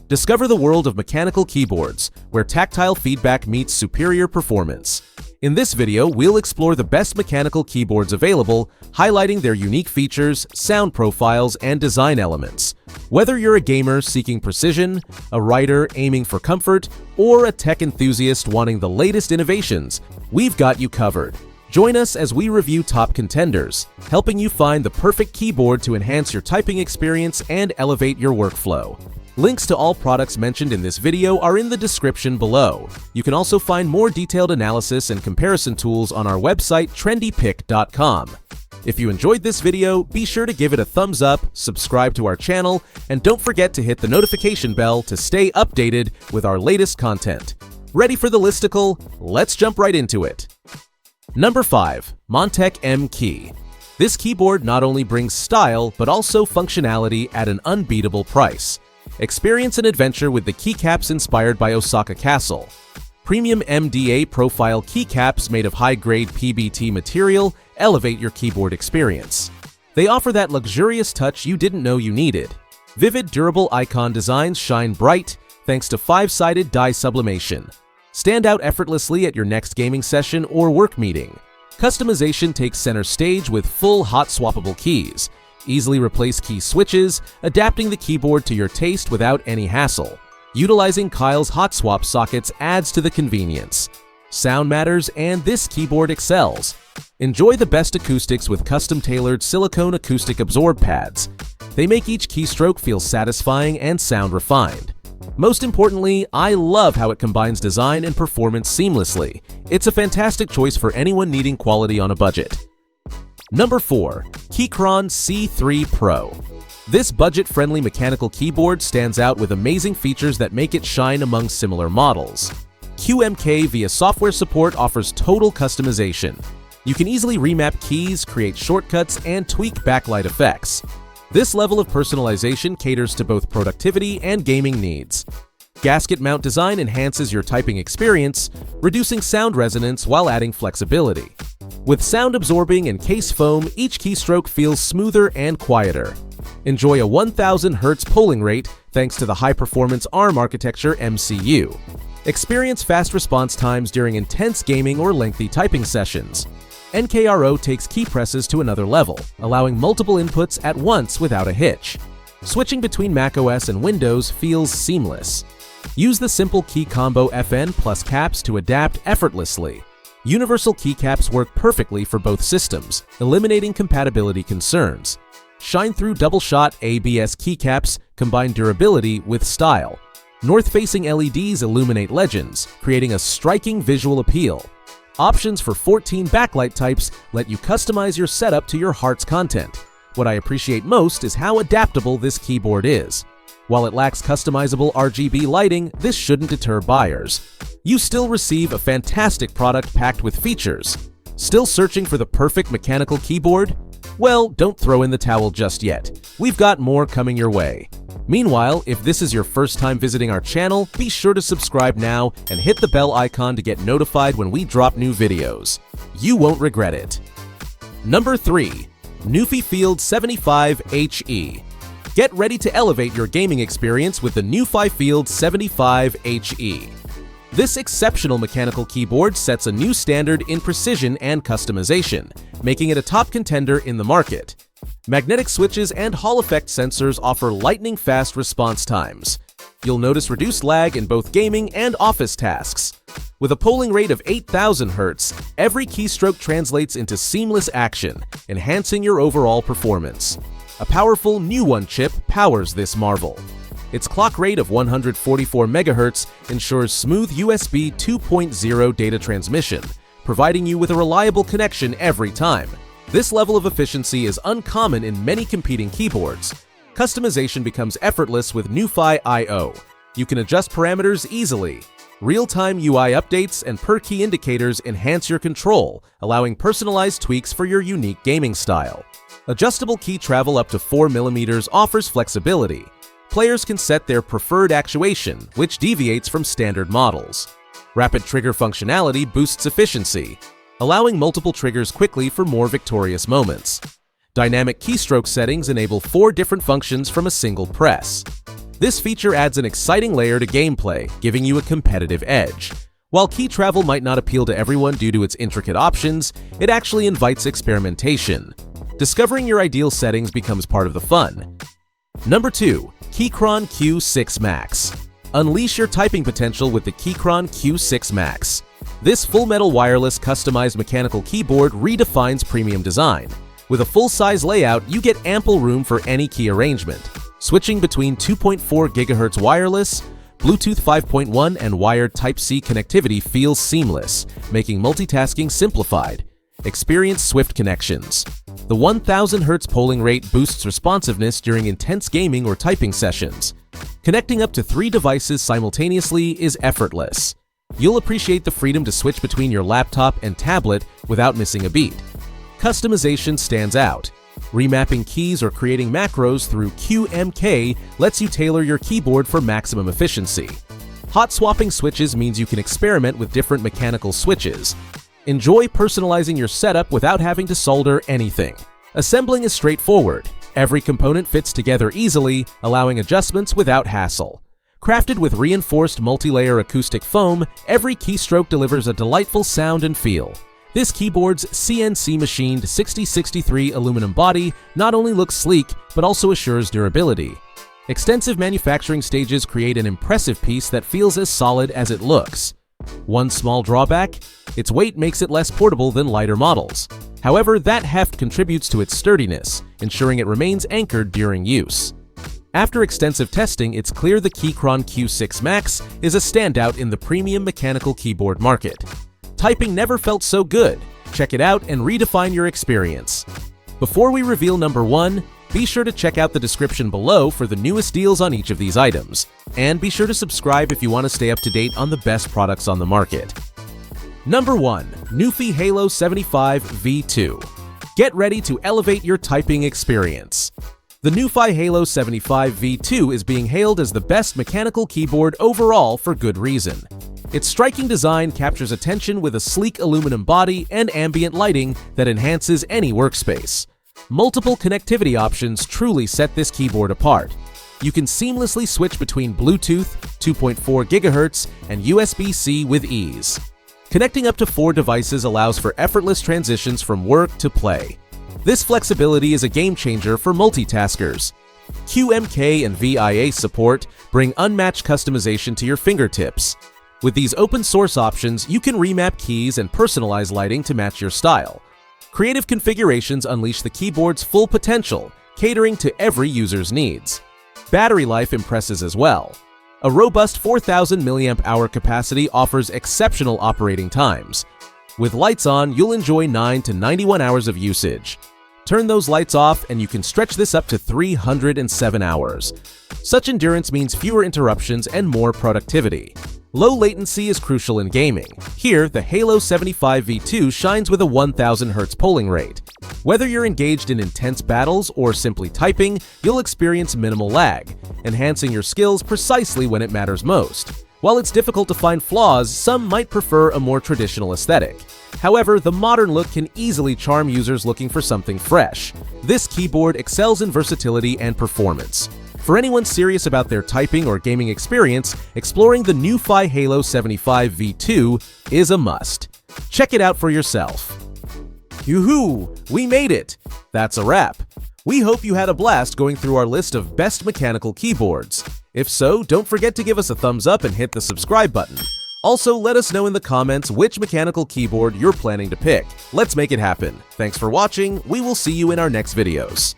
Discover the world of mechanical keyboards, where tactile feedback meets superior performance. In this video, we'll explore the best mechanical keyboards available, highlighting their unique features, sound profiles, and design elements. Whether you're a gamer seeking precision, a writer aiming for comfort, or a tech enthusiast wanting the latest innovations, we've got you covered. Join us as we review top contenders, helping you find the perfect keyboard to enhance your typing experience and elevate your workflow. Links to all products mentioned in this video are in the description below. You can also find more detailed analysis and comparison tools on our website trendypick.com. If you enjoyed this video, be sure to give it a thumbs up, subscribe to our channel, and don't forget to hit the notification bell to stay updated with our latest content. Ready for the listicle? Let's jump right into it. Number 5. Montech MKey. This keyboard not only brings style, but also functionality at an unbeatable price. Experience an adventure with the keycaps inspired by Osaka Castle. Premium MDA profile keycaps made of high-grade PBT material elevate your keyboard experience. They offer that luxurious touch you didn't know you needed. Vivid, durable icon designs shine bright thanks to 5-sided die sublimation. Stand out effortlessly at your next gaming session or work meeting. Customization takes center stage with full hot-swappable keys. Easily replace key switches, adapting the keyboard to your taste without any hassle. Utilizing Kyle's hot swap sockets adds to the convenience. Sound matters, and this keyboard excels. Enjoy the best acoustics with custom-tailored silicone acoustic absorb pads. They make each keystroke feel satisfying and sound refined. Most importantly, I love how it combines design and performance seamlessly. It's a fantastic choice for anyone needing quality on a budget. Number 4. Keychron C3 Pro. This budget-friendly mechanical keyboard stands out with amazing features that make it shine among similar models. QMK via software support offers total customization. You can easily remap keys, create shortcuts, and tweak backlight effects. This level of personalization caters to both productivity and gaming needs. Gasket mount design enhances your typing experience, reducing sound resonance while adding flexibility. With sound-absorbing and case foam, each keystroke feels smoother and quieter. Enjoy a 1000 Hz polling rate thanks to the high-performance ARM architecture MCU. Experience fast response times during intense gaming or lengthy typing sessions. NKRO takes key presses to another level, allowing multiple inputs at once without a hitch. Switching between macOS and Windows feels seamless. Use the simple key combo FN plus caps to adapt effortlessly. Universal keycaps work perfectly for both systems, eliminating compatibility concerns. Shine-through double-shot ABS keycaps combine durability with style. North-facing LEDs illuminate legends, creating a striking visual appeal. Options for 14 backlight types let you customize your setup to your heart's content. What I appreciate most is how adaptable this keyboard is. While it lacks customizable RGB lighting, this shouldn't deter buyers. You still receive a fantastic product packed with features. Still searching for the perfect mechanical keyboard? Well, don't throw in the towel just yet. We've got more coming your way. Meanwhile, if this is your first time visiting our channel, be sure to subscribe now and hit the bell icon to get notified when we drop new videos. You won't regret it. Number 3. Nuphy Field75 HE. Get ready to elevate your gaming experience with the nuphy Field75 HE. This exceptional mechanical keyboard sets a new standard in precision and customization, making it a top contender in the market. Magnetic switches and Hall effect sensors offer lightning-fast response times. You'll notice reduced lag in both gaming and office tasks. With a polling rate of 8000 Hz, every keystroke translates into seamless action, enhancing your overall performance. A powerful new one chip powers this marvel. Its clock rate of 144 MHz ensures smooth USB 2.0 data transmission, providing you with a reliable connection every time. This level of efficiency is uncommon in many competing keyboards. Customization becomes effortless with nuphy I/O. You can adjust parameters easily. Real-time UI updates and per-key indicators enhance your control, allowing personalized tweaks for your unique gaming style. Adjustable key travel up to 4 mm offers flexibility. Players can set their preferred actuation, which deviates from standard models. Rapid trigger functionality boosts efficiency, allowing multiple triggers quickly for more victorious moments. Dynamic keystroke settings enable 4 different functions from a single press. This feature adds an exciting layer to gameplay, giving you a competitive edge. While key travel might not appeal to everyone due to its intricate options, it actually invites experimentation. Discovering your ideal settings becomes part of the fun. Number 2. Keychron Q6 Max. Unleash your typing potential with the Keychron Q6 Max. This full-metal wireless customized mechanical keyboard redefines premium design. With a full-size layout, you get ample room for any key arrangement. Switching between 2.4 GHz wireless, Bluetooth 5.1 and wired Type-C connectivity feels seamless, making multitasking simplified. Experience swift connections. The 1000 Hz polling rate boosts responsiveness during intense gaming or typing sessions. Connecting up to 3 devices simultaneously is effortless. You'll appreciate the freedom to switch between your laptop and tablet without missing a beat. Customization stands out. Remapping keys or creating macros through MKey lets you tailor your keyboard for maximum efficiency. Hot swapping switches means you can experiment with different mechanical switches. Enjoy personalizing your setup without having to solder anything. Assembling is straightforward. Every component fits together easily, allowing adjustments without hassle. Crafted with reinforced multi-layer acoustic foam, every keystroke delivers a delightful sound and feel. This keyboard's CNC-machined 6063 aluminum body not only looks sleek, but also assures durability. Extensive manufacturing stages create an impressive piece that feels as solid as it looks. One small drawback: its weight makes it less portable than lighter models. However, that heft contributes to its sturdiness, ensuring it remains anchored during use. After extensive testing, it's clear the Keychron Q6 Max is a standout in the premium mechanical keyboard market. Typing never felt so good. Check it out and redefine your experience. Before we reveal number 1, be sure to check out the description below for the newest deals on each of these items. And be sure to subscribe if you want to stay up to date on the best products on the market. Number 1. Nuphy Halo75 V2. Get ready to elevate your typing experience. The nuphy Halo75 V2 is being hailed as the best mechanical keyboard overall for good reason. Its striking design captures attention with a sleek aluminum body and ambient lighting that enhances any workspace. Multiple connectivity options truly set this keyboard apart. You can seamlessly switch between Bluetooth, 2.4 GHz, and USB-C with ease. Connecting up to 4 devices allows for effortless transitions from work to play. This flexibility is a game-changer for multitaskers. MKey and VIA support bring unmatched customization to your fingertips. With these open-source options, you can remap keys and personalize lighting to match your style. Creative configurations unleash the keyboard's full potential, catering to every user's needs. Battery life impresses as well. A robust 4,000 mAh capacity offers exceptional operating times. With lights on, you'll enjoy 9 to 91 hours of usage. Turn those lights off and you can stretch this up to 307 hours. Such endurance means fewer interruptions and more productivity. Low latency is crucial in gaming. Here, the Halo75 V2 shines with a 1000 Hz polling rate. Whether you're engaged in intense battles or simply typing, you'll experience minimal lag, enhancing your skills precisely when it matters most. While it's difficult to find flaws, some might prefer a more traditional aesthetic. However, the modern look can easily charm users looking for something fresh. This keyboard excels in versatility and performance. For anyone serious about their typing or gaming experience, exploring the nuphy Halo75 V2 is a must. Check it out for yourself. Yoo-hoo! We made it! That's a wrap. We hope you had a blast going through our list of best mechanical keyboards. If so, don't forget to give us a thumbs up and hit the subscribe button. Also, let us know in the comments which mechanical keyboard you're planning to pick. Let's make it happen. Thanks for watching. We will see you in our next videos.